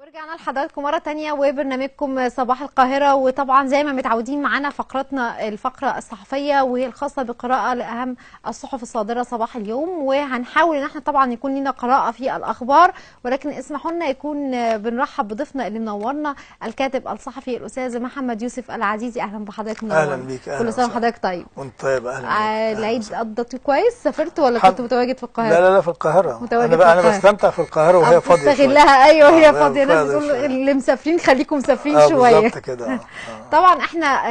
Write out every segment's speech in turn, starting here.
ورجعنا لحضراتكم مرة تانية وبرنامجكم صباح القاهرة. وطبعا زي ما متعودين معانا فقرتنا الفقرة الصحفية وهي الخاصة بقراءة لأهم الصحف الصادرة صباح اليوم، وهنحاول ان احنا طبعا يكون لنا قراءة في الأخبار، ولكن اسمحوا لنا يكون بنرحب بضيفنا اللي منورنا الكاتب الصحفي الأستاذ محمد يوسف العزيزي. أهلا بحضرتك منورنا. أهلا بيك. كل سنة وحضرتك طيب. وانت طيب. أهلا بيك. العيد قضيته كويس؟ سافرت ولا كنت متواجد في القاهرة؟ لا في القاهرة. أنا بستمتع في القاهرة وهي فاضية. استغلها. ايوه هي فاضية. الناس بتقول اللي مسافرين خليكم مسافرين شوية. بالظبط كده. طبعا احنا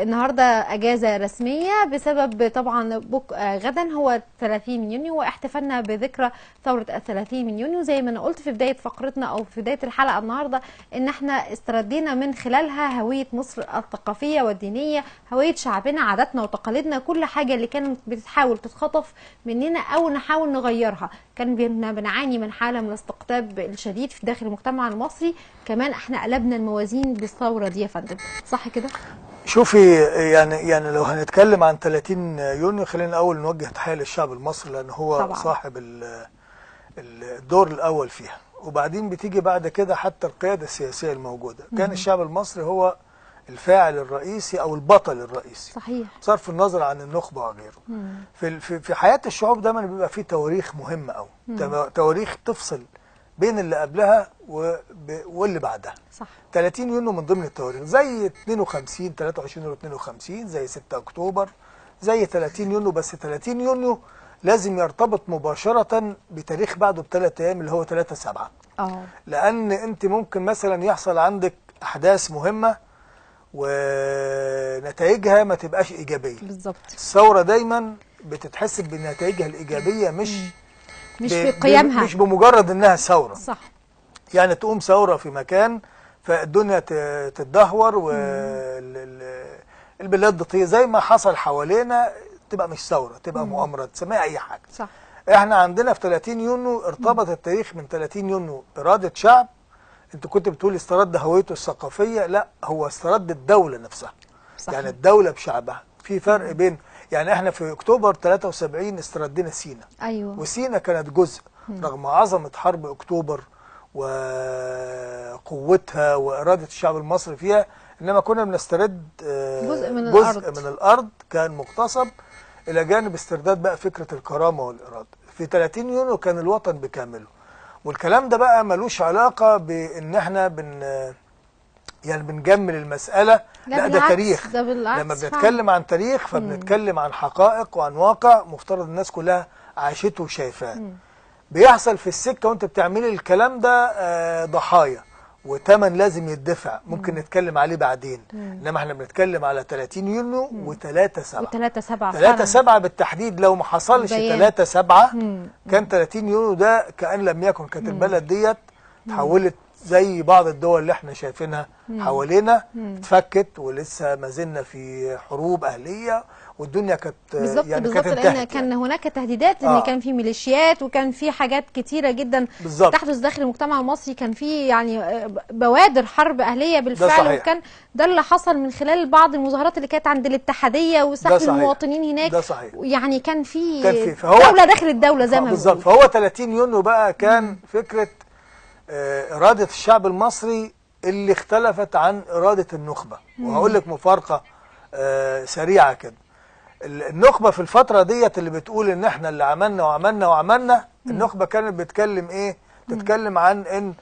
النهارده اجازة رسمية بسبب طبعا غدا هو 30 من يونيو واحتفالنا بذكرى ثورة 30 من يونيو. زي ما انا قلت في بداية فقرتنا او في بداية الحلقة النهارده ان احنا استردينا من خلالها هوية مصر الثقافية والدينية، هوية شعبنا، عاداتنا وتقاليدنا، كل حاجة اللي كانت بتحاول تتخطف مننا او نحاول نغيرها. كان بنعاني من حالة من الاستقطاب الشديد في داخل المجتمع المصري، كمان احنا قلبنا الموازين بالثورة دي يا فندم، صح كده؟ شوفي يعني لو هنتكلم عن 30 يونيو خلينا الاول نوجه تحية للشعب المصري لان هو طبعا صاحب الدور الاول فيها، وبعدين بتيجي بعد كده حتى القيادة السياسية الموجودة. كان الشعب المصري هو الفاعل الرئيسي او البطل الرئيسي، صحيح، بصرف النظر عن النخبه وغيره. في حياه الشعوب دايما بيبقى في تواريخ مهمه قوي، تواريخ تفصل بين اللي قبلها واللي بعدها. صح. 30 يونيو من ضمن التواريخ، زي 52 23 يونيو 52، زي 6 اكتوبر، زي 30 يونيو. بس 30 يونيو لازم يرتبط مباشره بتاريخ بعده ب3 ايام اللي هو 3/7. لان انت ممكن مثلا يحصل عندك احداث مهمه ونتائجها ما تبقاش إيجابية. بالظبط. الثورة دايما بتتحسب بنتائجها الإيجابية مش في قيامها، مش بمجرد إنها ثورة. صح. يعني تقوم ثورة في مكان فالدنيا تتدهور والبلاد تطير زي ما حصل حوالينا، تبقى مش ثورة، تبقى مؤامرة، تسميها أي حاجة. صح. احنا عندنا في 30 يونيو ارتبط التاريخ من 30 يونيو إرادة شعب. انت كنت بتقول استرد هويته الثقافيه، لا هو استرد الدوله نفسها. صحيح. يعني الدوله بشعبها. في فرق بين، يعني احنا في اكتوبر 73 استردينا سيناء. ايوه. وسيناء كانت جزء رغم عظمه حرب اكتوبر وقوتها واراده الشعب المصري فيها، انما كنا بنسترد جزء من الارض كان مغتصب، الى جانب استرداد بقى فكره الكرامه والاراده. في 30 يونيو كان الوطن بكامله. والكلام ده بقى ملوش علاقة بان احنا يعني بنجمل المسألة، لا ده تاريخ. ده بالعكس. لما بنتكلم عن تاريخ فبنتكلم عن حقائق وعن واقع مفترض الناس كلها عاشته وشايفاه. بيحصل في السكة وانت بتعملي الكلام ده ضحايا وتمن لازم يدفع، ممكن نتكلم عليه بعدين. انما احنا بنتكلم على 30 يونيو و3/7. و3/7 بالتحديد. لو ما حصلش 3/7 كان 30 يونيو ده كأن لم يكن. كانت البلد ديت تحولت زي بعض الدول اللي احنا شايفينها حوالينا، اتفكت ولسه ما زلنا في حروب أهلية والدنيا كانت بالظبط. يعني بالظبط، لان كان هناك تهديدات ان كان في ميليشيات وكان في حاجات كتيره جدا تحدث داخل المجتمع المصري، كان في يعني بوادر حرب اهليه بالفعل. وكان ده اللي حصل من خلال بعض المظاهرات اللي كانت عند الاتحاديه وسحب المواطنين هناك. ده صحيح. يعني كان في دوله داخل الدوله زي ما بالظبط. فهو 30 يونيو بقى كان فكره اراده الشعب المصري اللي اختلفت عن اراده النخبه. وهقول لك مفارقه سريعه كده. النخبة في الفترة ديت اللي بتقول ان احنا اللي عملنا وعملنا وعملنا، النخبة كانت بتتكلم ايه؟ تتكلم عن ان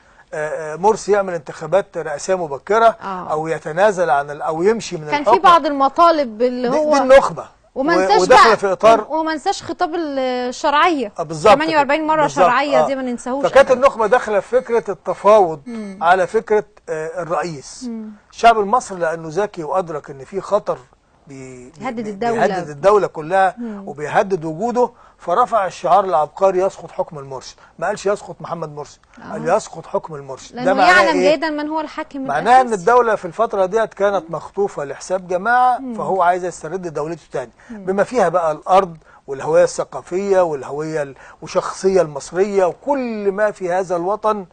مرسي يعمل انتخابات رئاسية مبكرة او يتنازل عن او يمشي من الحكم. كان في بعض المطالب اللي هو دي النخبة. وداخله في اطار، وما ننساش خطاب الشرعية. بالظبط. 48 مرة شرعية دي ما ننساهوش. فكانت النخبة داخله في فكرة التفاوض على فكرة الرئيس. الشعب المصري لانه ذكي وادرك ان في خطر بيهدد الدولة كلها وبيهدد وجوده، فرفع الشعار العبقري يسقط حكم المرشد. ما قالش يسقط محمد مرسي، قال يسقط حكم المرشد. لأنه يعلم جيدا من هو الحاكم. معناها ان الدولة في الفترة ديت كانت مخطوفة لحساب جماعة، فهو عايز يسترد دولته تاني بما فيها بقى الأرض والهوية الثقافية والهوية وشخصية المصرية وكل ما في هذا الوطن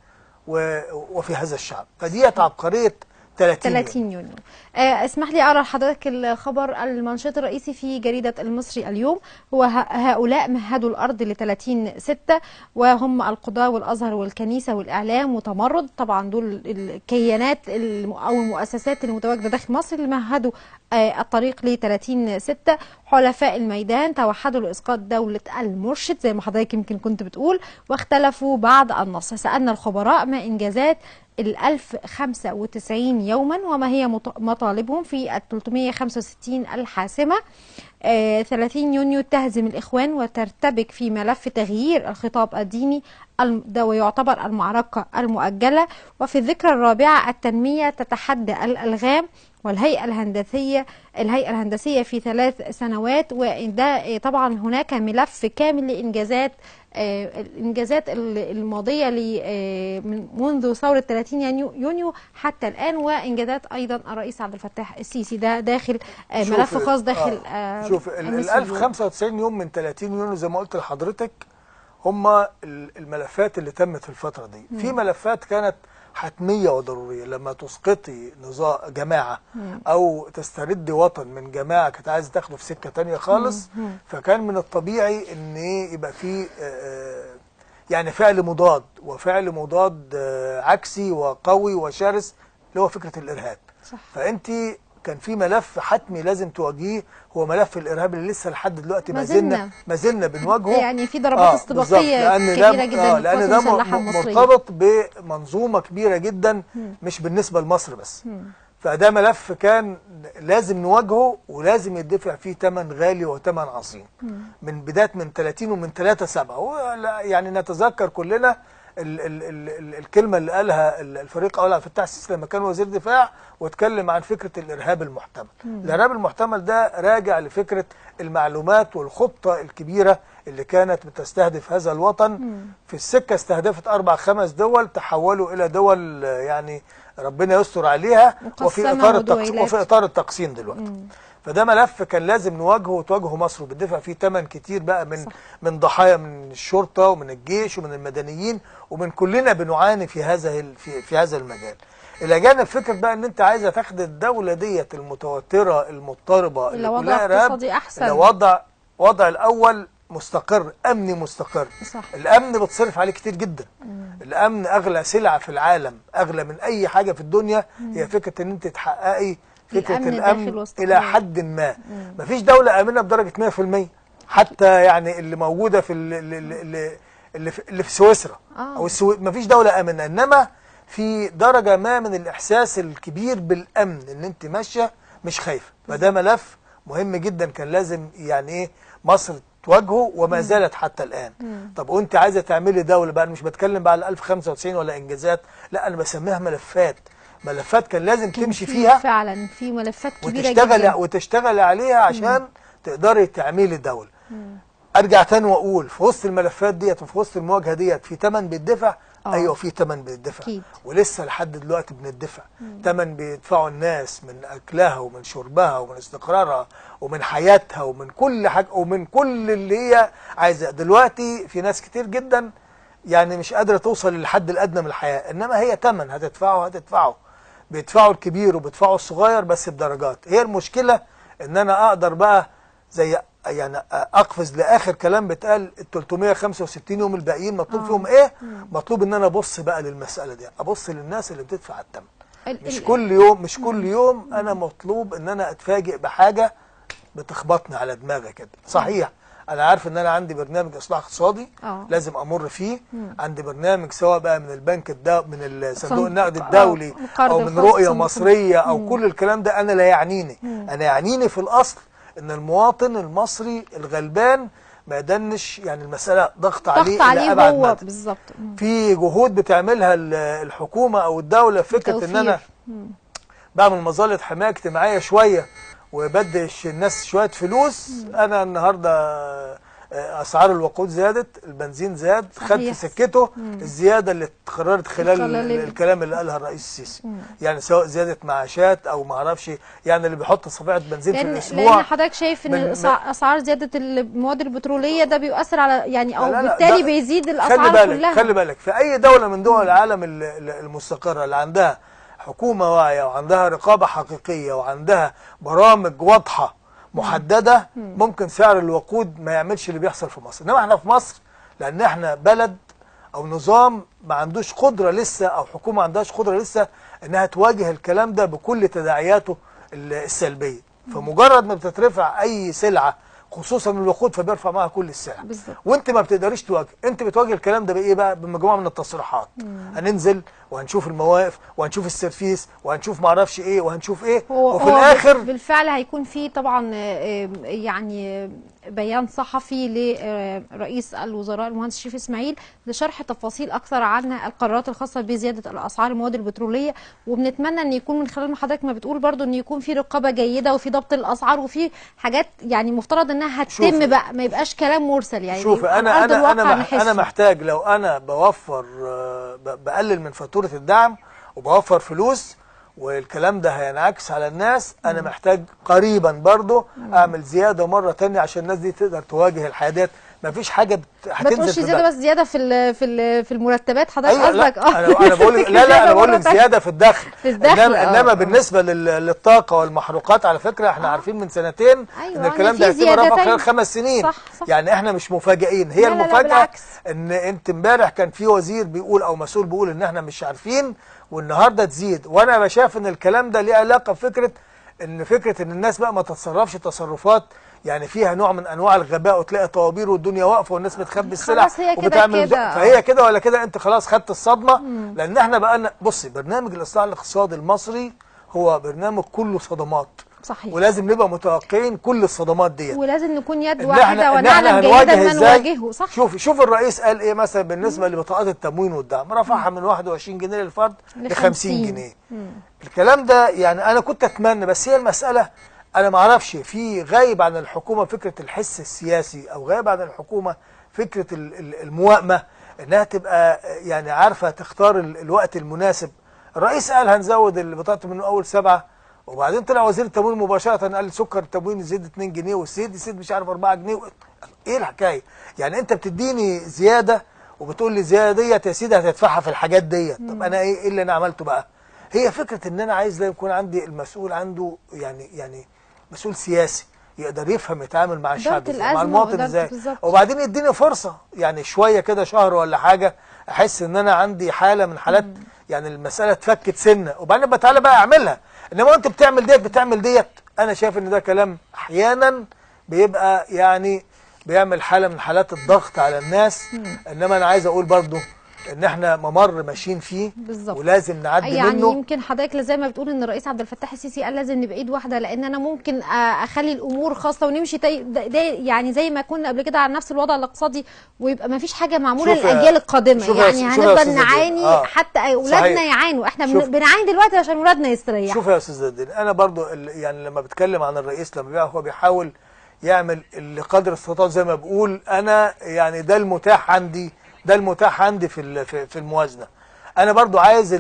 وفي هذا الشعب. فديت عبقرية 30 يونيو. اسمح لي اقرا لحضرتك الخبر المنشط الرئيسي في جريده المصري اليوم. هو هؤلاء مهدوا الارض ل 30/6 وهم القضاه والازهر والكنيسه والاعلام وتمرد. طبعا دول الكيانات او المؤسسات المتواجده داخل مصر اللي مهدوا الطريق ل 30/6. حلفاء الميدان توحدوا لاسقاط دوله المرشد زي ما حضرتك يمكن كنت بتقول، واختلفوا بعد النص. سالنا الخبراء ما انجازات 1095 يوما وما هي مطالبهم في 365 الحاسمة. 30 يونيو تهزم الإخوان وترتبك في ملف تغيير الخطاب الديني ده ويعتبر المعركة المؤجلة. وفي الذكرى الرابعة التنمية تتحدى الألغام والهيئة الهندسية في 3 سنوات. وده طبعا هناك ملف كامل لإنجازات الإنجازات الماضية منذ ثورة 30 يونيو حتى الآن، وإنجازات أيضا الرئيس عبد الفتاح السيسي. ده داخل ملف خاص داخل شوف ال 1095 يوم من 30 يونيو زي ما قلت لحضرتك هم الملفات اللي تمت في الفترة دي. في ملفات كانت حتمية وضرورية، لما تسقطي نظام جماعة أو تستردي وطن من جماعة كانت عايزة تاخده في سكة تانية خالص، فكان من الطبيعي إن يبقى في يعني فعل مضاد، وفعل مضاد عكسي وقوي وشرس اللي هو فكرة الإرهاب. صح. فأنت كان في ملف حتمي لازم تواجهيه، هو ملف الارهاب اللي لسه لحد دلوقتي ما زلنا بنواجهه. يعني في ضربات استباقيه كبيره جدا لان ده مرتبط بمنظومه كبيره جدا مش بالنسبه لمصر بس. فده ملف كان لازم نواجهه ولازم يدفع فيه ثمن غالي وثمن عظيم من بدايه من 30 ومن 3/7. يعني نتذكر كلنا الكلمة اللي قالها الفريق أول عبد الفتاح السيسي لما كان وزير دفاع واتكلم عن فكرة الإرهاب المحتمل. الإرهاب المحتمل ده راجع لفكرة المعلومات والخطة الكبيرة اللي كانت بتستهدف هذا الوطن. في السكة استهدفت 4 5 دول تحولوا إلى دول يعني ربنا يستر عليها، وفي إطار التقسيم دلوقتي. فده ملف كان لازم نواجهه وتواجهه مصر، وبتدفع فيه ثمن كتير بقى من ضحايا من الشرطه ومن الجيش ومن المدنيين ومن كلنا بنعاني في هذا المجال. الى جانب فكره بقى ان انت عايزه تاخد الدوله ديت المتوتره المضطربه اللي كلها ارهاب وضع الاول مستقر، امني مستقر. صح. الامن بتصرف عليه كتير جدا. الامن اغلى سلعه في العالم، اغلى من اي حاجه في الدنيا. هي فكره ان انت تحققي فكرة الأمن إلى حد ما. مفيش دولة آمنة بدرجة 100%، حتى يعني اللي موجودة في اللي في سويسرا أو مفيش دولة آمنة، إنما في درجة ما من الإحساس الكبير بالأمن، إن أنت ماشية مش خايفة. فده ملف مهم جدا كان لازم يعني إيه مصر تواجهه وما زالت حتى الآن. طب وأنت عايزة تعملي دولة بقى، أنا مش بتكلم بقى على 1095 ولا إنجازات، لا أنا بسميها ملفات كان لازم تمشي فيها فعلا. في ملفات كبيره جدا وتشتغل عليها عشان تقدري تعملي دولة. ارجع تاني واقول في وسط الملفات ديت وفي وسط المواجهه ديت في ثمن بيدفع. ايوه في ثمن بيدفع، ولسه لحد دلوقتي بندفع ثمن بيدفعوا الناس من اكلها ومن شربها ومن استقرارها ومن حياتها ومن كل حاجه ومن كل اللي هي عايزاه. دلوقتي في ناس كتير جدا يعني مش قادره توصل للحد الادنى من الحياه، انما هي ثمن هتدفعه. بيدفعوا الكبير وبيدفعوا الصغير بس بدرجات. هي المشكله ان انا اقدر بقى زي يعني اقفز لاخر كلام بيتقال ال 365 يوم الباقيين مطلوب فيهم ايه؟ مطلوب ان انا ابص بقى للمساله دي، ابص للناس اللي بتدفع الثمن. مش كل يوم انا مطلوب ان انا اتفاجئ بحاجه بتخبطني على دماغي كده. صحيح انا عارف ان انا عندي برنامج اصلاح اقتصادي لازم امر فيه، عندي برنامج سواء بقى من البنك من صندوق النقد الدولي او من رؤيه مصريه او كل الكلام ده انا لا يعنيني. انا يعنيني في الاصل ان المواطن المصري الغلبان ما يدنش، يعني المساله ضغط عليه الى ابعد مدى. بالظبط. في جهود بتعملها الحكومه او الدوله، فكره ان انا بعمل مظله حمايه اجتماعيه شويه وبدش الناس شويه فلوس. انا النهارده اسعار الوقود زادت، البنزين زاد، خد في سكته الزياده اللي اتقررت خلال الكلام اللي قالها الرئيس السيسي. يعني سواء زياده معاشات او ما اعرفش، يعني اللي بيحط صفيحه بنزين في الاسبوع. لان حضرتك شايف ان اسعار زياده المواد البتروليه ده بيؤثر على يعني او بالتالي بيزيد الاسعار كلها. خلي بالك في اي دوله من دول العالم المستقره اللي عندها حكومه واعيه وعندها رقابه حقيقيه وعندها برامج واضحه محدده، ممكن سعر الوقود ما يعملش اللي بيحصل في مصر. انما احنا في مصر لان احنا بلد او نظام ما عندوش قدره لسه، او حكومه ما عندهاش قدره لسه انها تواجه الكلام ده بكل تداعياته السلبيه. فمجرد ما بتترفع اي سلعه خصوصا الوقود فبيرفع معها كل السلع. وانت ما بتقدريش تواجه، انت بتواجه الكلام ده بايه بقى؟ بمجموعه من التصريحات. هننزل وهنشوف المواقف وهنشوف السيرفيس وهنشوف ما اعرفش ايه وهنشوف ايه، وفي الاخر بالفعل هيكون في طبعا يعني بيان صحفي لرئيس الوزراء المهندس شريف اسماعيل لشرح تفاصيل اكثر عن القرارات الخاصه بزياده الاسعار المواد البتروليه، وبنتمنى ان يكون من خلال ما حضرتك ما بتقول برضو ان يكون في رقابه جيده وفي ضبط الاسعار وفي حاجات يعني مفترض انها هتتم بقى، ما يبقاش كلام مرسل. يعني شوف انا محتاج لو انا بوفر بقلل من فاتوره الدعم وبوفر فلوس والكلام ده هينعكس على الناس، انا محتاج قريبا برضو اعمل زياده مره تانية عشان الناس دي تقدر تواجه الحياه ديت. مفيش حاجه هتنزل. ما تقولش زياده بس زياده في المرتبات حضرتك قصدك؟ انا بقول لا انا بقول لك زياده في الدخل. انما بالنسبه للطاقه والمحروقات على فكره احنا عارفين من سنتين ان الكلام ده هيتم رفعه خلال 5 سنين. صح. يعني احنا مش مفاجئين. هي المفاجاه ان انت امبارح كان في وزير بيقول او مسؤول بيقول ان احنا مش عارفين والنهارده تزيد، وانا بشايف ان الكلام ده ليه علاقه بفكره ان الناس بقى ما تتصرفش تصرفات يعني فيها نوع من انواع الغباء، وتلاقي طوابير والدنيا واقفه والناس بتخبي السلع وبتعمل فهي كده ولا كده انت خلاص خدت الصدمه. لان احنا بقى بصي برنامج الاصلاح الاقتصادي المصري هو برنامج كله صدمات. صحيح. ولازم نبقى متوقعين كل الصدمات ديت، ولازم نكون يد واحده ونعلم جيدا ما نواجهه. صح. شوف الرئيس قال ايه مثلا بالنسبه لبطاقات التموين والدعم، رفعها من 21 جنيه للفرد ل 50 جنيه. الكلام ده يعني انا كنت اتمنى، بس هي المساله انا ما اعرفش في غايب عن الحكومه فكره الحس السياسي، او غايب عن الحكومه فكره الموائمه انها تبقى يعني عارفه تختار الوقت المناسب. الرئيس قال هنزود البطاقه من اول 7، وبعدين طلع وزير التموين مباشره قال سكر التموين يزيد 2 جنيه والزيت يزيد مش عارف 4 جنيه. ايه الحكايه؟ يعني انت بتديني زياده وبتقول لي زياده ديت يا سيدي هتدفعها في الحاجات ديت. طب انا ايه اللي انا عملته بقى؟ هي فكره ان انا عايز يكون عندي المسؤول عنده يعني مسؤول سياسي يقدر يفهم يتعامل مع الشعب ازاي، مع المواطن ازاي، وبعدين يديني فرصه يعني شويه كده شهر ولا حاجه احس ان انا عندي حاله من حالات يعني المساله اتفكت سنه، وبعدين تعالى بقى اعملها. انما انت بتعمل ديت انا شايف ان ده كلام احيانا بيبقى يعني بيعمل حاله من حالات الضغط على الناس. انما انا عايز اقول برضو ان احنا ممر ماشيين فيه بالزبط. ولازم نعدي يعني منه. يمكن حضرتك زي ما بتقول ان الرئيس عبد الفتاح السيسي قال لازم نبقى ايد واحده، لان انا ممكن اخلي الامور خاصه ونمشي ده يعني زي ما كنا قبل كده على نفس الوضع الاقتصادي ويبقى ما فيش حاجه معموله للاجيال القادمه. يعني هنفضل نعاني حتى اولادنا يعانوا. احنا بنعاني دلوقتي عشان اولادنا يستريحوا. شوف يا استاذ الدين، انا برضو يعني لما بتكلم عن الرئيس لما هو بيحاول يعمل اللي قدر استطاعه زي ما بقول انا يعني ده المتاح عندي في الموازنه. انا برضو عايز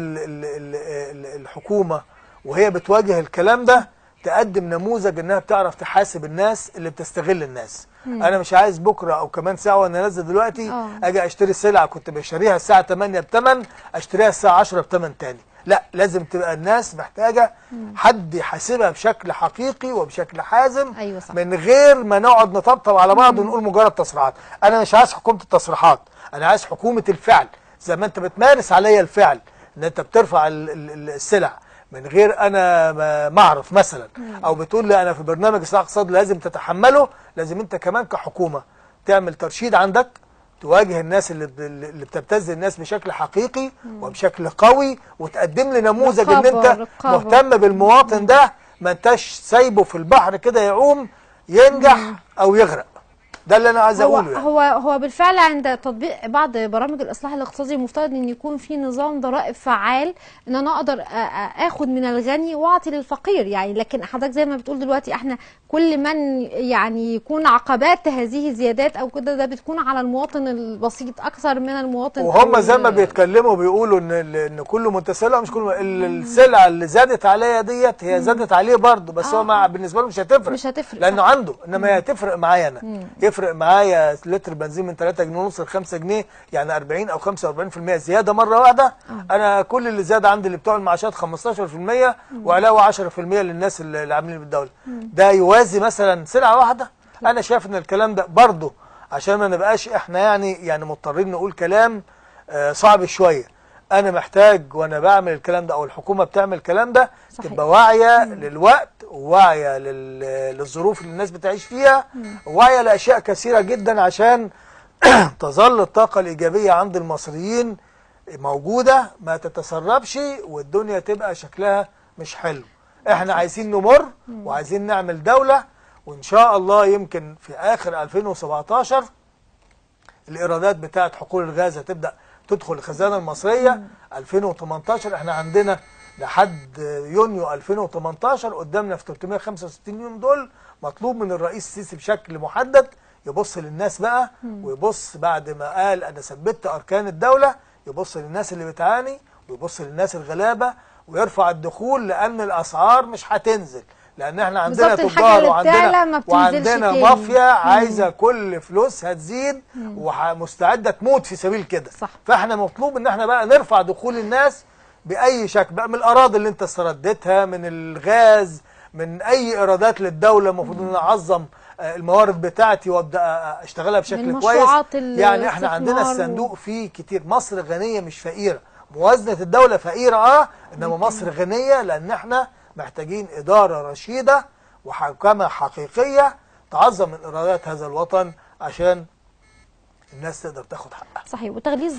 الحكومه وهي بتواجه الكلام ده تقدم نموذج انها بتعرف تحاسب الناس اللي بتستغل الناس. انا مش عايز بكره او كمان ساعه وانا نازل دلوقتي اجي اشتري السلعه كنت بشتريها الساعه 8 بثمن اشتريها الساعه 10 بثمن تاني. لا، لازم تبقى الناس محتاجه حد يحاسبها بشكل حقيقي وبشكل حازم. أيوة صح. من غير ما نقعد نطبطب على بعض ونقول مجرد تصريحات. انا مش عايز حكومه التصريحات، انا عايز حكومه الفعل. زي ما انت بتمارس عليا الفعل ان انت بترفع السلع من غير انا ما اعرف مثلا، او بتقول لي انا في برنامج اصلاح اقتصادي لازم تتحمله، لازم انت كمان كحكومه تعمل ترشيد عندك تواجه الناس اللي بتبتز الناس بشكل حقيقي وبشكل قوي، وتقدم لي نموذج ان انت مهتم بالمواطن ده، ما انتش سايبه في البحر كده يعوم ينجح او يغرق. ده اللي انا عايز اقوله. يعني هو بالفعل عند تطبيق بعض برامج الاصلاح الاقتصادي المفترض ان يكون في نظام ضرائب فعال ان انا اقدر اخد من الغني واعطي للفقير. يعني لكن حضرتك زي ما بتقول دلوقتي احنا كل من يعني يكون عقبات هذه الزيادات او كده ده بتكون على المواطن البسيط اكثر من المواطن. وهم زي ما بيتكلموا بيقولوا ان كله متسلع، مش كله السلعه اللي زادت عليا ديت هي زادت عليه برضه، بس هو بالنسبه له مش هتفرق لانه عنده، انما هي هتفرق معايا انا. يفرق معايا لتر بنزين من 3 جنيه ونص ل 5 جنيه، يعني 40 او 45% زياده مره واحده. انا كل اللي زياده عندي اللي بتوع المعاشات 15% وعلاوه 10% للناس اللي عاملين بالدوله. ده يوازي مثلا سلعه واحده؟ انا شايف ان الكلام ده برضه عشان ما نبقاش احنا يعني مضطرين نقول كلام صعب شويه. انا محتاج وانا بعمل الكلام ده او الحكومه بتعمل الكلام ده صحيح. تبقى واعيه للوقت وواعيه للظروف اللي الناس بتعيش فيها وواعيه لاشياء كثيره جدا عشان تظل الطاقه الايجابيه عند المصريين موجوده، ما تتسربش والدنيا تبقى شكلها مش حلو. احنا عايزين نمر وعايزين نعمل دوله، وان شاء الله يمكن في اخر 2017 الايرادات بتاعه حقول الغاز هتبدا تدخل الخزانه المصريه. 2018 احنا عندنا لحد يونيو 2018 قدامنا في 365 يوم دول مطلوب من الرئيس السيسي بشكل محدد يبص للناس بقى، ويبص بعد ما قال انا ثبت اركان الدوله، يبص للناس اللي بتعاني ويبص للناس الغلابه ويرفع الدخول، لان الاسعار مش هتنزل، لان احنا عندنا تجار وعندنا مافيا عايزه كل فلوسها تزيد ومستعده تموت في سبيل كده. فاحنا مطلوب ان احنا بقى نرفع دخول الناس باي شكل بقى، من الاراضي اللي انت استردتها، من الغاز، من اي ايرادات للدوله. المفروض ان انا اعظم الموارد بتاعتي وابدا اشتغلها بشكل كويس. يعني احنا عندنا الصندوق فيه كتير. مصر غنيه مش فقيره، موازنه الدوله فقيره انما مصر غنيه، لان احنا محتاجين إدارة رشيدة وحكامة حقيقية تعظم من إيرادات هذا الوطن عشان الناس تقدر تاخد حقها. صحيح.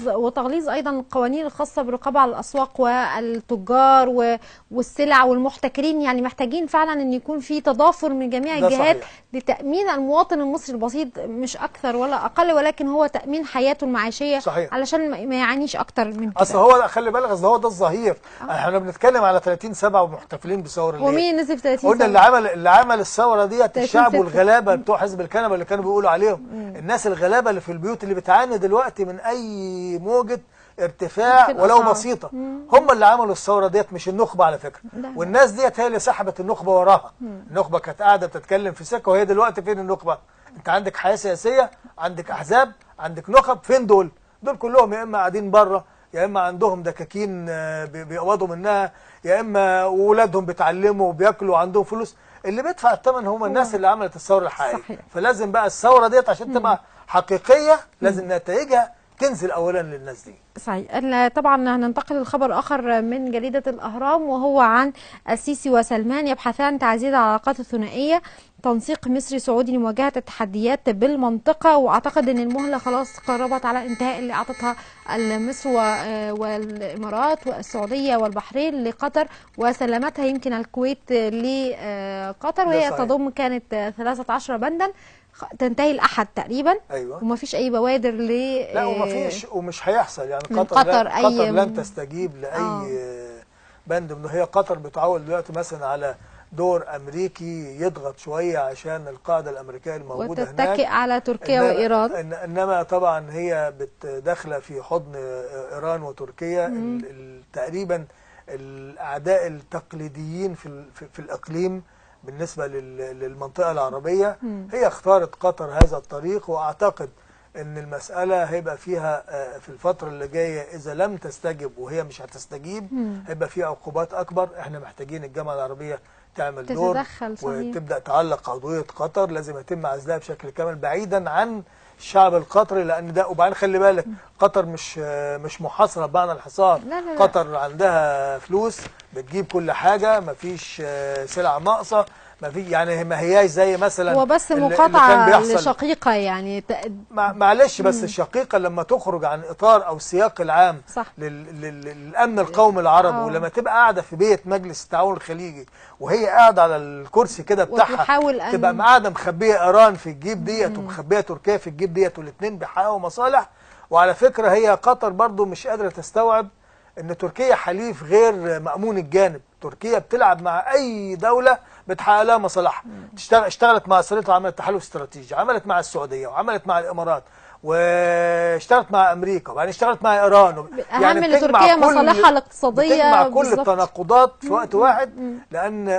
وتغليظ ايضا القوانين الخاصه بالرقابه على الاسواق والتجار والسلع والمحتكرين. يعني محتاجين فعلا ان يكون في تضافر من جميع الجهات لتامين المواطن المصري البسيط، مش اكثر ولا اقل، ولكن هو تامين حياته المعيشيه صحيح. علشان ما يعانيش اكتر من كده. اصل هو خلي بالك، اصل هو ده الظهير. احنا بنتكلم على 30/7 ومحتفلين بثوره الليل. ومين نزل في 30/7؟ قلنا اللي عمل الثوره ديت الشعب والغلابه بتوع حزب الكنبه اللي كانوا بيقولوا عليهم. الناس الغلابه اللي في البيوت اللي بتعاني دلوقتي من اي موجة ارتفاع ولو بسيطة، هم اللي عملوا الثورة ديت، مش النخبة على فكرة. والناس ديت هي اللي سحبت النخبة وراها. النخبة كانت قاعدة بتتكلم في سكة، وهي دلوقتي فين النخبة؟ انت عندك حياة سياسية، عندك احزاب، عندك نخب، فين دول؟ دول كلهم يا اما قاعدين بره، يا اما عندهم دكاكين بيقبضوا منها، يا اما ولادهم بيتعلموا وبياكلوا وعندهم فلوس. اللي بيدفع الثمن هم الناس اللي عملت الثورة الحقيقية. فلازم بقى الثورة ديت عشان تبقى حقيقية لازم نتائجها تنزل اولا للناس دي. صحيح. طبعا هننتقل لخبر اخر من جريده الاهرام، وهو عن السيسي وسلمان يبحثان تعزيز العلاقات الثنائيه، تنسيق مصري سعودي لمواجهه التحديات بالمنطقه. واعتقد ان المهله خلاص قربت على انتهاء اللي اعطتها مصر والامارات والسعوديه والبحرين لقطر، وسلمتها يمكن الكويت لقطر، وهي تضم كانت 13 بندا تنتهي الأحد تقريبا. أيوة. ومفيش أي بوادر لا ومفيش ومش هيحصل. يعني قطر لن تستجيب لأي بند. هي قطر بتعول دلوقتي مثلا على دور أمريكي يضغط شوية عشان القاعدة الأمريكية الموجودة هناك، وتتكئ على تركيا وإيران. إنما طبعا هي بتدخل في حضن إيران وتركيا تقريبا الأعداء التقليديين في الإقليم بالنسبة للمنطقة العربية. هي اختارت قطر هذا الطريق، وأعتقد أن المسألة هيبقى فيها في الفترة اللي جاية إذا لم تستجب، وهي مش هتستجيب، هيبقى فيها عقوبات أكبر. احنا محتاجين الجامعة العربية تعمل دور وتبدأ تعلق عضوية قطر. لازم يتم عزلها بشكل كامل بعيدا عن الشعب القطري، لان ده وبعدين خلي بالك قطر مش محاصره بمعنى الحصار. لا. قطر عندها فلوس بتجيب كل حاجه، مفيش سلع ناقصه، ما في يعني ما هياش زي مثلا هو بس مقاطعه لشقيقه يعني معلش. بس الشقيقه لما تخرج عن اطار او السياق العام للامن القومي العربي، ولما تبقى قاعده في بيت مجلس التعاون الخليجي وهي قاعده على الكرسي كده بتاعها، تبقى قاعده مخبيه ايران في الجيب ديت ومخبيه تركيا في الجيب ديت، والاثنين بيحققوا مصالح. وعلى فكره هي قطر برضو مش قادره تستوعب ان تركيا حليف غير مأمون الجانب. تركيا بتلعب مع اي دوله بتحقق لها مصالحها. اشتغلت مع اسرائيل وعملت تحالف استراتيجي، عملت مع السعوديه وعملت مع الامارات، واشتغلت مع امريكا وبعدين اشتغلت مع ايران اهم لتركيا مصالحها الاقتصاديه، بتجمع كل التناقضات في وقت واحد، لان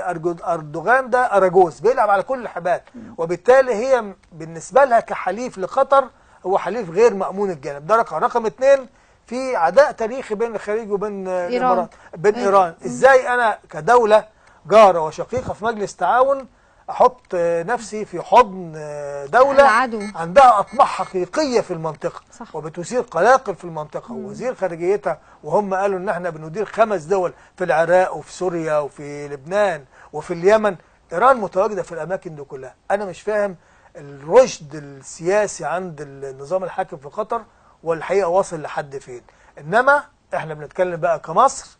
اردوغان ده اراجوز بيلعب على كل الحبال، وبالتالي هي بالنسبه لها كحليف لقطر هو حليف غير مأمون الجانب. ده رقم 2 في عداء تاريخي بين الخليج وبين الامارات، بين ايران. ازاي انا كدوله جاره وشقيقه في مجلس تعاون احط نفسي في حضن دولة عندها اطماع حقيقية في المنطقة، صح، وبتثير قلاقل في المنطقة، ووزير خارجيتها وهم قالوا ان احنا بندير 5 دول في العراق وفي سوريا وفي لبنان وفي اليمن. ايران متواجدة في الاماكن دي كلها. انا مش فاهم الرشد السياسي عند النظام الحاكم في قطر والحقيقة واصل لحد فين. انما احنا بنتكلم بقى كمصر،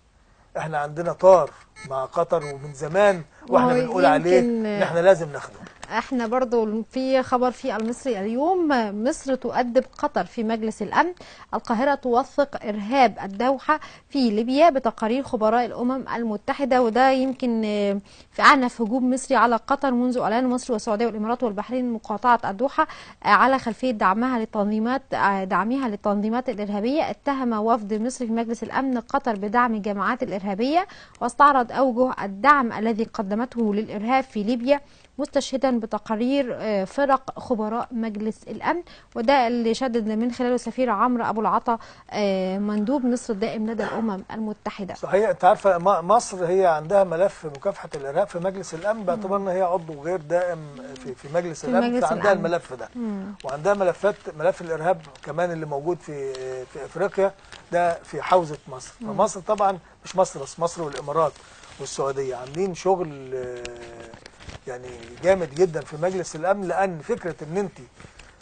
احنا عندنا طار مع قطر ومن زمان واحنا بنقول عليه ان احنا لازم ناخده. احنا برضو في خبر في المصري اليوم، مصر تؤدب قطر في مجلس الامن، القاهره توثق ارهاب الدوحه في ليبيا بتقارير خبراء الامم المتحده. وده يمكن في اعنف هجوم مصري على قطر منذ اعلان مصر والسعوديه والامارات والبحرين مقاطعه الدوحه على خلفيه دعمها للتنظيمات الارهابيه. اتهم وفد مصر في مجلس الامن قطر بدعم الجماعات الارهابيه، واستعرض اوجه الدعم الذي قدمته للارهاب في ليبيا، مستشهدا بتقارير فرق خبراء مجلس الامن. وده اللي شدد من خلاله السفير عمرو ابو العطا مندوب مصر الدائم لدى الامم المتحده. صحيح. انت عارفه مصر هي عندها ملف مكافحه الارهاب في مجلس الامن، باعتبار ان هي عضو غير دائم في مجلس الامن، فعندها الملف ده. وعندها ملف الارهاب كمان اللي موجود في افريقيا ده في حوزه مصر. فمصر طبعا مش مصر بس، مصر والامارات والسعوديه عاملين شغل يعني جامد جدا في مجلس الامن. لان فكره ان انت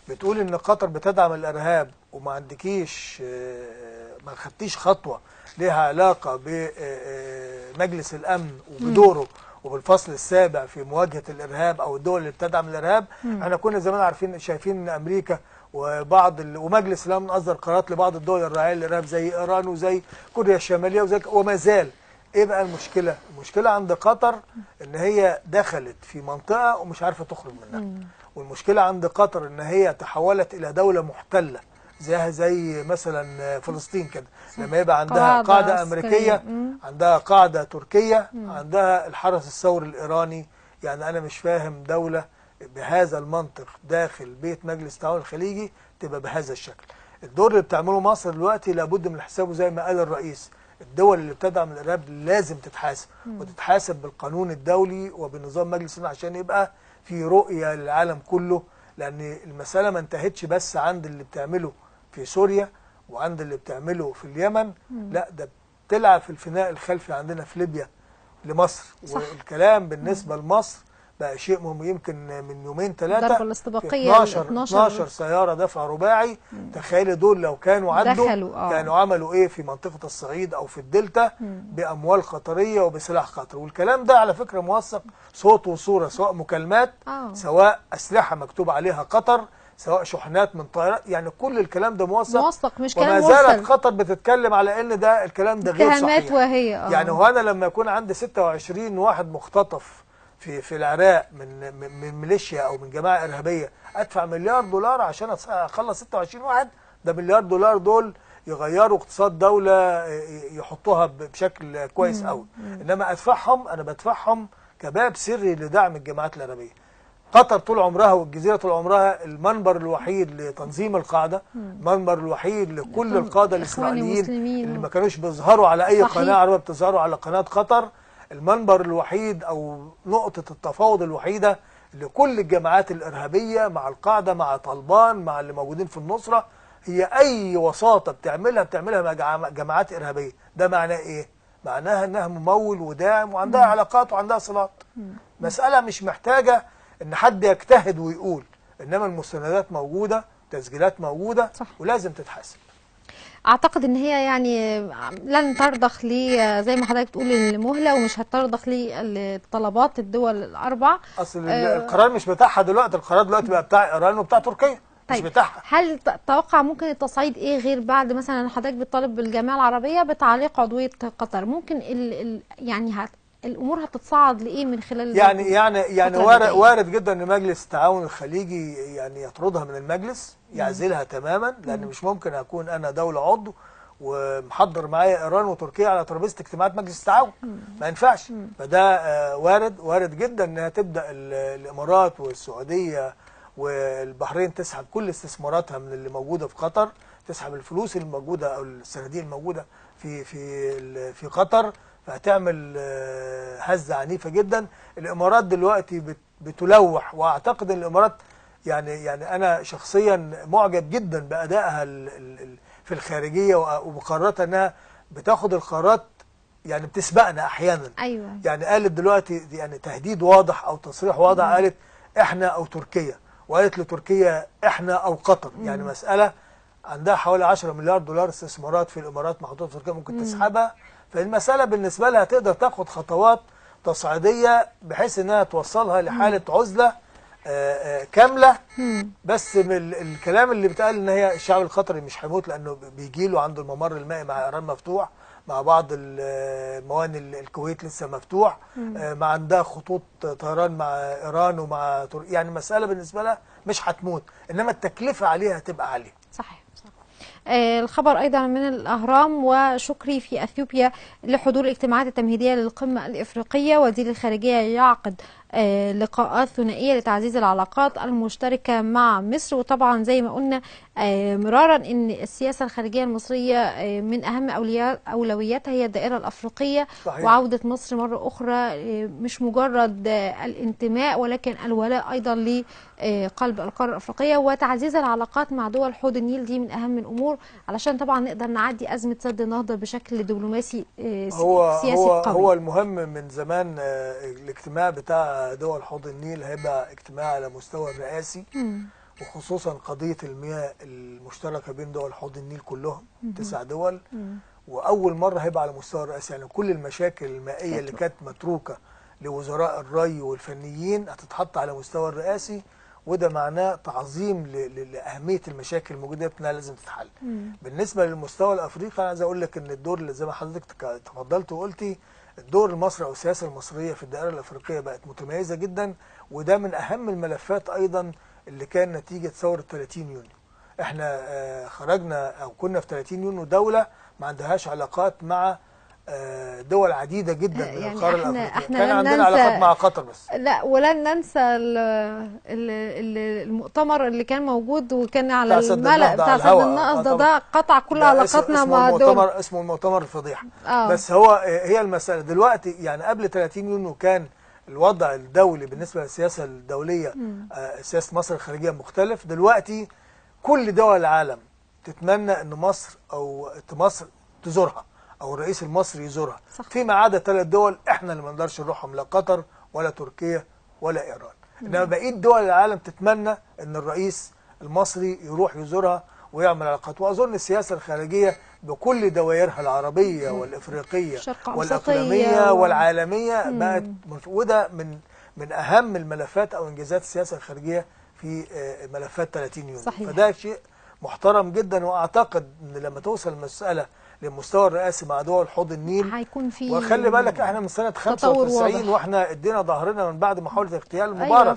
بتقول ان قطر بتدعم الارهاب وما عندكيش ما خدتيش خطوه لها علاقه بمجلس الامن وبدوره وبالفصل السابع في مواجهه الارهاب او الدول اللي بتدعم الارهاب. احنا كنا زمان عارفين شايفين ان امريكا ومجلس الامن اصدر قرارات لبعض الدول الراعيه للارهاب زي ايران وزي كوريا الشماليه وما زال. ايه بقى المشكله؟ المشكله عند قطر ان هي دخلت في منطقه ومش عارفه تخرج منها. والمشكله عند قطر ان هي تحولت الى دوله محتله زيها زي مثلا فلسطين كده، لما يبقى عندها قاعده امريكيه، عندها قاعده تركيه، عندها الحرس الثوري الايراني. يعني انا مش فاهم دوله بهذا المنطق داخل بيت مجلس التعاون الخليجي تبقى بهذا الشكل. الدور اللي بتعمله مصر دلوقتي لابد من حسابه زي ما قال الرئيس. الدول اللي بتدعم الارهاب لازم تتحاسب، وتتحاسب بالقانون الدولي وبنظام مجلس الامن عشان يبقى في رؤيه للعالم كله. لان المساله ما انتهتش بس عند اللي بتعمله في سوريا وعند اللي بتعمله في اليمن، لا ده بتلعب في الفناء الخلفي عندنا في ليبيا لمصر. صح. والكلام بالنسبه لمصر بقى شيء مهم. يمكن من يومين 3 12 سياره دفع رباعي. تخيلي دول لو كانوا عدوا كانوا عملوا ايه في منطقه الصعيد او في الدلتا باموال قطريه وبسلاح قطر. والكلام ده على فكره موثق صوت وصوره، سواء مكالمات سواء اسلحه مكتوب عليها قطر، سواء شحنات من طائرات. يعني كل الكلام ده موثق مش كلام وما زالت قطر بتتكلم على ان ده الكلام ده غير صحيح. وهي يعني هو انا لما يكون عندي 26 واحد مختطف في العراق من ميليشيا او من جماعه ارهابيه، ادفع $1 مليار عشان اخلص 26 واحد؟ ده $1 مليار دول يغيروا اقتصاد دوله، يحطوها بشكل كويس قوي. انما انا بدفعهم كباب سري لدعم الجماعات الارهابيه. قطر طول عمرها والجزيره طول عمرها المنبر الوحيد لتنظيم القاعده، المنبر الوحيد لكل القاده الاسرائيليين اللي ما كانوش بيظهروا على اي قناه عربيه، بتظهروا على قناه قطر. المنبر الوحيد او نقطه التفاوض الوحيده لكل الجماعات الارهابيه مع القاعده، مع طالبان، مع اللي موجودين في النصره. هي اي وساطه بتعملها مع جماعات ارهابيه. ده معناه ايه؟ معناها انها ممول وداعم وعندها علاقات وعندها صلات. مساله مش محتاجه ان حد يجتهد ويقول، انما المستندات موجوده، تسجيلات موجوده. صح. ولازم تتحاسب. اعتقد ان هي يعني لن ترضخ لي زي ما حضرتك تقول المهله، ومش هترضخ لي طلبات الدول الاربع. اصل القرار مش بتاعها دلوقتي، القرار دلوقتي بقى بتاع ايران وبتاع تركيا. طيب مش بتاعها. هل تتوقع ممكن التصعيد ايه غير بعد مثلا حضرتك بتطالب بالجمعيه العربيه بتعليق عضويه قطر؟ ممكن يعني الامور هتتصاعد لايه من خلال يعني وارد جدا ان مجلس التعاون الخليجي يعني يطردها من المجلس، يعزلها تماما، لان مش ممكن اكون انا دوله عضو ومحضر معايا ايران وتركيا على ترابيزه اجتماعات مجلس التعاون، ما ينفعش. فده وارد جدا انها تبدا الامارات والسعوديه والبحرين تسحب كل استثماراتها من اللي موجوده في قطر، تسحب الفلوس الموجوده او الصناديق الموجوده في قطر، فهتعمل هزه عنيفه جدا. الامارات دلوقتي بتلوح، واعتقد ان الامارات يعني انا شخصيا معجب جدا بادائها في الخارجيه وبقراراتها، انها بتاخد القرارات يعني بتسبقنا احيانا. ايوه يعني قالت دلوقتي يعني تهديد واضح او تصريح واضح، قالت احنا او تركيا، وقالت لتركيا احنا او قطر. يعني مساله عندها حوالي 10 مليار دولار استثمارات في الامارات محطوطه في تركيا، ممكن تسحبها. فالمساله بالنسبه لها تقدر تاخد خطوات تصعيديه بحيث انها توصلها لحاله عزله كامله. بس من الكلام اللي بيتقال ان هي الشعب القطري مش هيموت، لانه بيجي له عنده الممر المائي مع ايران مفتوح، مع بعض الموانئ الكويت لسه مفتوح، مع عندها خطوط طيران مع ايران ومع يعني المساله بالنسبه لها مش هتموت، انما التكلفه عليها هتبقى عاليه. صحيح. الخبر أيضا من الأهرام: وشكري في أثيوبيا لحضور الاجتماعات التمهيدية للقمة الإفريقية. وزير الخارجية يعقد لقاءات ثنائية لتعزيز العلاقات المشتركة مع مصر. وطبعا زي ما قلنا مرارا ان السياسة الخارجية المصرية من أهم أولوياتها هي الدائرة الأفريقية. صحيح. وعودة مصر مرة أخرى مش مجرد الانتماء ولكن الولاء أيضا لقلب القارة الأفريقية، وتعزيز العلاقات مع دول حوض النيل دي من أهم الأمور علشان طبعا نقدر نعدي أزمة سد النهضة بشكل دبلوماسي سياسي قوي. هو المهم من زمان الاجتماع بتاع دول حوض النيل هيبقى اجتماع على مستوى رئاسي، وخصوصا قضية المياه المشتركة بين دول حوض النيل كلهم 9 دول، وأول مرة هيبقى على مستوى رئاسي. يعني كل المشاكل المائية اللي كانت متروكة لوزراء الري والفنيين هتتحط على مستوى الرئاسي، وده معناه تعظيم لأهمية المشاكل الموجودة انها لازم تتحل. بالنسبة للمستوى الأفريقي أنا عايز أقول لك إن الدور اللي زي ما حضرتك تفضلت وقلتي، الدور المصري أو السياسة المصرية في الدائرة الأفريقية بقت متميزة جدا، وده من أهم الملفات أيضا اللي كان نتيجة ثورة 30 يونيو. احنا خرجنا أو كنا في 30 يونيو دولة ما عندهاش علاقات مع دول عديدة جدا من القارة الأفريقية. كان عندنا علاقات مع قطر بس. لا، ولن ننسى المؤتمر اللي كان موجود وكان على الملأ بتاع سد النهضة، ده قطع كل علاقاتنا مع دول. اسمه المؤتمر الفضيحة. بس هي المسألة دلوقتي يعني قبل 30 يونيو كان الوضع الدولي بالنسبة للسياسة الدولية سياسة مصر الخارجية مختلف. دلوقتي كل دول العالم تتمنى ان مصر تزورها او الرئيس المصري يزورها، فيما عدا 3 دول احنا اللي ما نقدرش نروحهم، لا قطر ولا تركيا ولا ايران. انما بقيه دول العالم تتمنى ان الرئيس المصري يروح يزورها ويعمل علاقات. واظن السياسه الخارجيه بكل دوائرها العربيه والافريقيه والاقليميه والعالميه بقت، وده من اهم الملفات او انجازات السياسه الخارجيه في ملفات 30 يونيو. فده شيء محترم جدا، واعتقد ان لما توصل المساله للمستوى الرئاسي مع دول حوض النيل هيكون في، وخلي بالك احنا من سنه 95 واحنا ادينا ظهرنا من بعد محاوله اغتيال مبارك.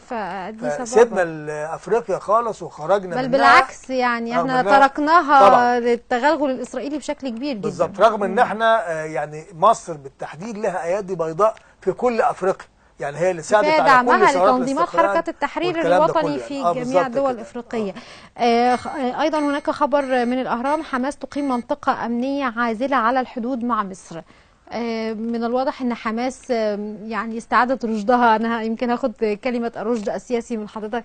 سيبنا افريقيا خالص وخرجنا بل بالعكس، يعني احنا تركناها للتغلغل الاسرائيلي بشكل كبير جدا. بالظبط، رغم ان احنا يعني مصر بالتحديد لها ايادي بيضاء في كل افريقيا، يعني هي اللي ساعدت على كل لتنظيمات حركة التحرير الوطني في جميع الدول الإفريقية. أيضا هناك خبر من الأهرام: حماس تقيم منطقة أمنية عازلة على الحدود مع مصر. من الواضح أن حماس يعني استعادت رشدها. أنا يمكن أخذ كلمة الرشد السياسي من حضرتك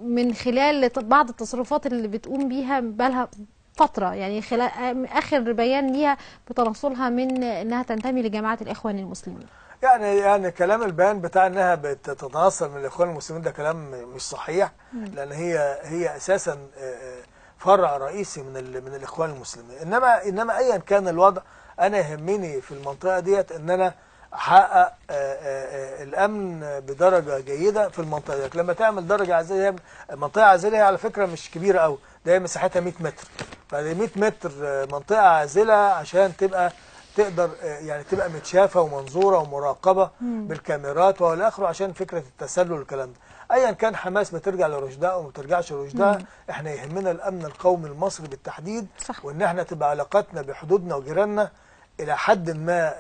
من خلال بعض التصرفات اللي بتقوم بيها بقالها فترة، يعني خلال آخر بيان ليها بتنصلها من أنها تنتمي لجماعة الإخوان المسلمين. يعني كلام البيان بتاع انها بتتناصل من الاخوان المسلمين ده كلام مش صحيح، لان هي اساسا فرع رئيسي من الاخوان المسلمين. انما ايا كان الوضع، انا يهمني في المنطقه ديت ان انا احقق الامن بدرجه جيده في المنطقه ديت. لما تعمل درجه عازله، منطقه عازله على فكره مش كبيره قوي، ده مساحتها 100 متر، فدي 100 متر منطقه عازله عشان تبقى تقدر يعني تبقى متشافه ومنظوره ومراقبه بالكاميرات والى اخره، عشان فكره التسلل والكلام ده. ايا كان حماس بترجع لرشدها او ما ترجعش لرشدها، احنا يهمنا الامن القومي المصري بالتحديد، صح. وان احنا تبقى علاقاتنا بحدودنا وجيراننا الى حد ما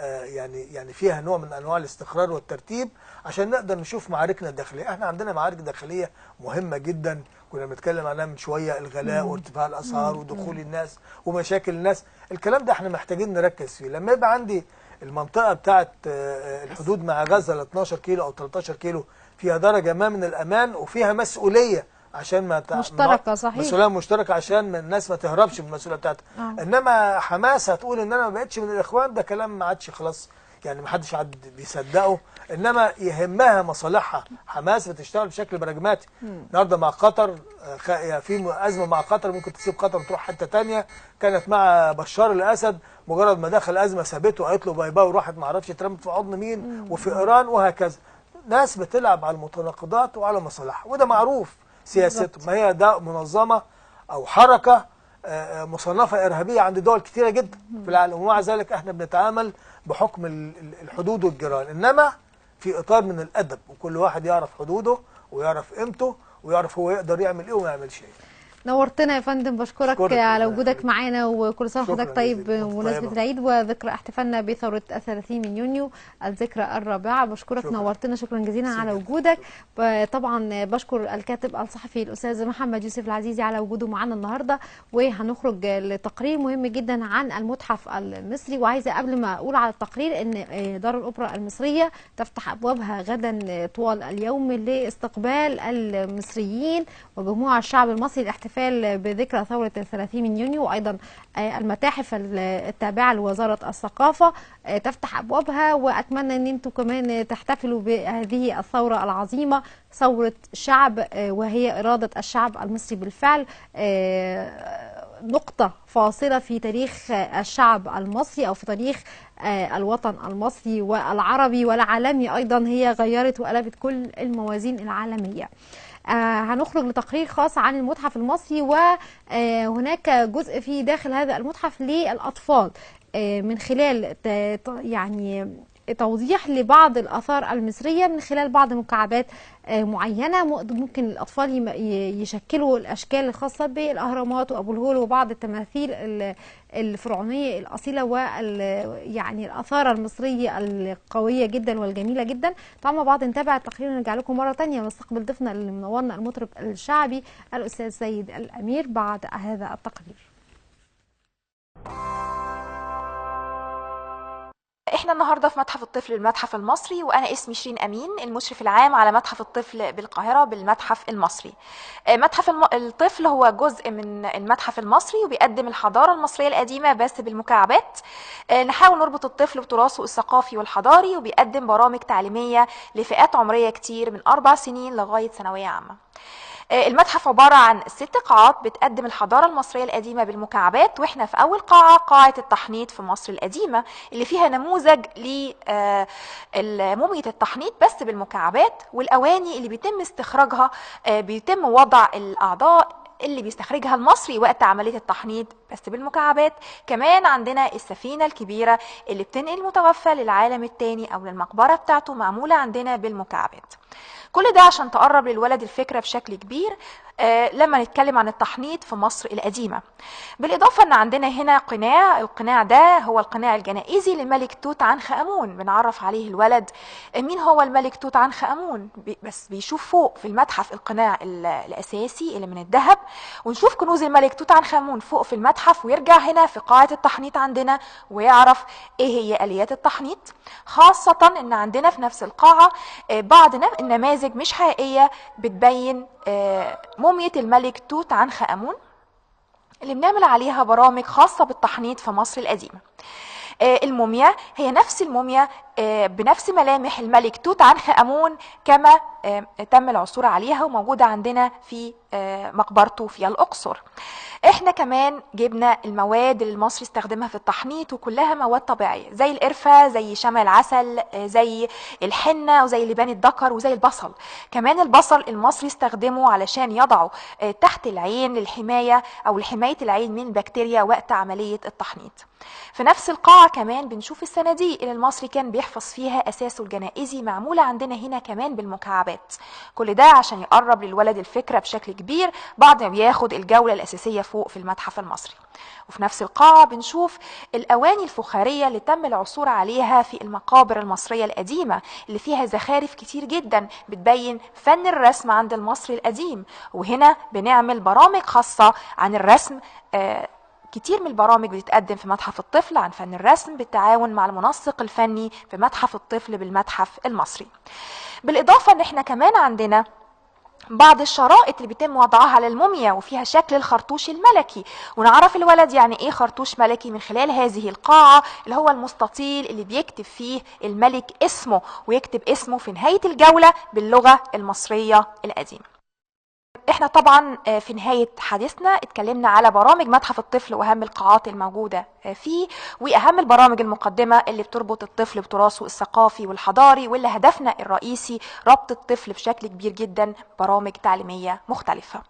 يعني فيها نوع من انواع الاستقرار والترتيب، عشان نقدر نشوف معاركنا الداخليه. احنا عندنا معارك داخليه مهمه جدا كنا بنتكلم عنها من شويه، الغلاء وارتفاع الاسعار ودخول الناس ومشاكل الناس. الكلام ده احنا محتاجين نركز فيه. لما يبقى عندي المنطقه بتاعه الحدود مع غزه ال 12 كيلو او 13 كيلو فيها درجه ما من الامان وفيها مسؤوليه، عشان ما مشتركه. صحيح، مسؤوليه مشتركه عشان الناس ما تهربش من المسؤوليه بتاعتها. انما حماس هتقول ان انا ما بقتش من الاخوان، ده كلام ما عادش خلاص، يعني ما حدش عاد بيصدقه. انما يهمها مصالحها. حماس بتشتغل بشكل براجماتي. النهارده مع قطر في ازمه مع قطر، ممكن تسيب قطر وتروح حته ثانيه. كانت مع بشار الاسد، مجرد ما دخل ازمه سابته وقالت له باي باي وراحت ما اعرفش اترمت في حضن مين، وفي ايران وهكذا. ناس بتلعب على المتناقضات وعلى مصالحها، وده معروف سياستهم. ما هي ده منظمه او حركه مصنفه ارهابيه عند دول كثيره جدا في العالم، ومع ذلك احنا بنتعامل بحكم الحدود والجيران، انما في اطار من الادب، وكل واحد يعرف حدوده ويعرف قيمته ويعرف هو يقدر يعمل ايه وما يعملش ايه. نورتنا يا فندم، بشكرك على وجودك معانا، وكل سنه وحضرتك طيب بمناسبه العيد وذكرى احتفالنا بثوره 30 من يونيو الذكرى الرابعه. بشكرك، نورتنا، شكرا جزيلا على وجودك. طبعا بشكر الكاتب الصحفي الاستاذ محمد يوسف العزيزي على وجوده معانا النهارده، وهنخرج لتقرير مهم جدا عن المتحف المصري. وعايزه قبل ما اقول على التقرير ان دار الاوبرا المصريه تفتح ابوابها غدا طوال اليوم لاستقبال المصريين وجموع الشعب المصري الاحتفال بذكرى ثورة 30 من يونيو. وأيضا المتاحف التابعة لوزارة الثقافة تفتح أبوابها، وأتمنى أن أنتم كمان تحتفلوا بهذه الثورة العظيمة، ثورة شعب وهي إرادة الشعب المصري بالفعل، نقطة فاصلة في تاريخ الشعب المصري أو في تاريخ الوطن المصري والعربي والعالمي أيضا. هي غيرت وقلبت كل الموازين العالمية. هنخرج لتقرير خاص عن المتحف المصري، وهناك جزء في داخل هذا المتحف للأطفال من خلال يعني توضيح لبعض الآثار المصرية من خلال بعض مكعبات معينة. ممكن الأطفال يشكلوا الأشكال الخاصة بالأهرامات وأبو الهول وبعض التماثيل الفرعونية الأصيلة يعني الآثار المصرية القوية جدا والجميلة جدا. طبعا مع بعض نتابع التقرير ونرجع لكم مرة تانية ونستقبل ضيفنا اللي منورنا المطرب الشعبي الأستاذ سيد الأمير بعد هذا التقرير. احنا النهارده في متحف الطفل المتحف المصري، وانا اسمي شيرين امين، المشرف العام على متحف الطفل بالقاهره بالمتحف المصري. متحف الطفل هو جزء من المتحف المصري وبيقدم الحضاره المصريه القديمه بس بالمكعبات. نحاول نربط الطفل بتراثه الثقافي والحضاري، وبيقدم برامج تعليميه لفئات عمريه كتير من 4 سنين لغايه ثانويه عامه. المتحف عبارة عن 6 قاعات بتقدم الحضارة المصرية القديمة بالمكعبات، واحنا في أول قاعة، قاعة التحنيط في مصر القديمة، اللي فيها نموذج لمومية التحنيط بس بالمكعبات، والأواني اللي بيتم استخراجها بيتم وضع الأعضاء اللي بيستخرجها المصري وقت عملية التحنيط بس بالمكعبات. كمان عندنا السفينة الكبيرة اللي بتنقل المتوفى للعالم التاني أو للمقبرة بتاعته، معمولة عندنا بالمكعبات. كل ده عشان تقرب للولد الفكرة بشكل كبير لما نتكلم عن التحنيط في مصر القديمة. بالإضافة أن عندنا هنا قناع، القناع ده هو القناع الجنائزي للملك توت عنخ آمون. بنعرف عليه الولد مين هو الملك توت عنخ آمون، بس بيشوف فوق في المتحف القناع الأساسي اللي من الذهب، ونشوف كنوز الملك توت عنخ آمون فوق في المتحف، ويرجع هنا في قاعة التحنيط عندنا ويعرف إيه هي آليات التحنيط. خاصة أن عندنا في نفس القاعة بعض النماذج مش حقيقية بتبين مومية الملك توت عنخ آمون اللي بنعمل عليها برامج خاصة بالتحنيط في مصر القديمة. الموميا هي نفس الموميا بنفس ملامح الملك توت عنخ آمون كما تم العثور عليها وموجودة عندنا في مقبرته في الأقصر. احنا كمان جبنا المواد اللي المصري استخدمها في التحنيط وكلها مواد طبيعية، زي القرفة، زي شمع العسل، زي الحنة، وزي لبان الذكر، وزي البصل. كمان البصل المصري استخدمه علشان يضعه تحت العين للحماية او لحماية العين من البكتيريا وقت عملية التحنيط. في نفس القاعة كمان بنشوف الصناديق اللي المصري كان بيحفظ فيها أساسه الجنائزي، معمولة عندنا هنا كمان بالمكعبات. كل ده عشان يقرب للولد الفكرة بشكل كبير بعد ما بياخد الجولة الأساسية فوق في المتحف المصري. وفي نفس القاعة بنشوف الأواني الفخارية اللي تم العثور عليها في المقابر المصرية القديمة، اللي فيها زخارف كتير جدا بتبين فن الرسم عند المصري القديم. وهنا بنعمل برامج خاصة عن الرسم، كتير من البرامج بتتقدم في متحف الطفل عن فن الرسم بالتعاون مع المنسق الفني في متحف الطفل بالمتحف المصري. بالإضافة ان احنا كمان عندنا بعض الشرائط اللي بيتم وضعها على الموميا وفيها شكل الخرطوش الملكي، ونعرف الولد يعني ايه خرطوش ملكي من خلال هذه القاعة، اللي هو المستطيل اللي بيكتب فيه الملك اسمه، ويكتب اسمه في نهاية الجولة باللغة المصرية القديمة. احنا طبعا في نهاية حديثنا اتكلمنا على برامج متحف الطفل واهم القاعات الموجودة فيه، واهم البرامج المقدمة اللي بتربط الطفل بتراثه الثقافي والحضاري، واللي هدفنا الرئيسي ربط الطفل بشكل كبير جدا برامج تعليمية مختلفة.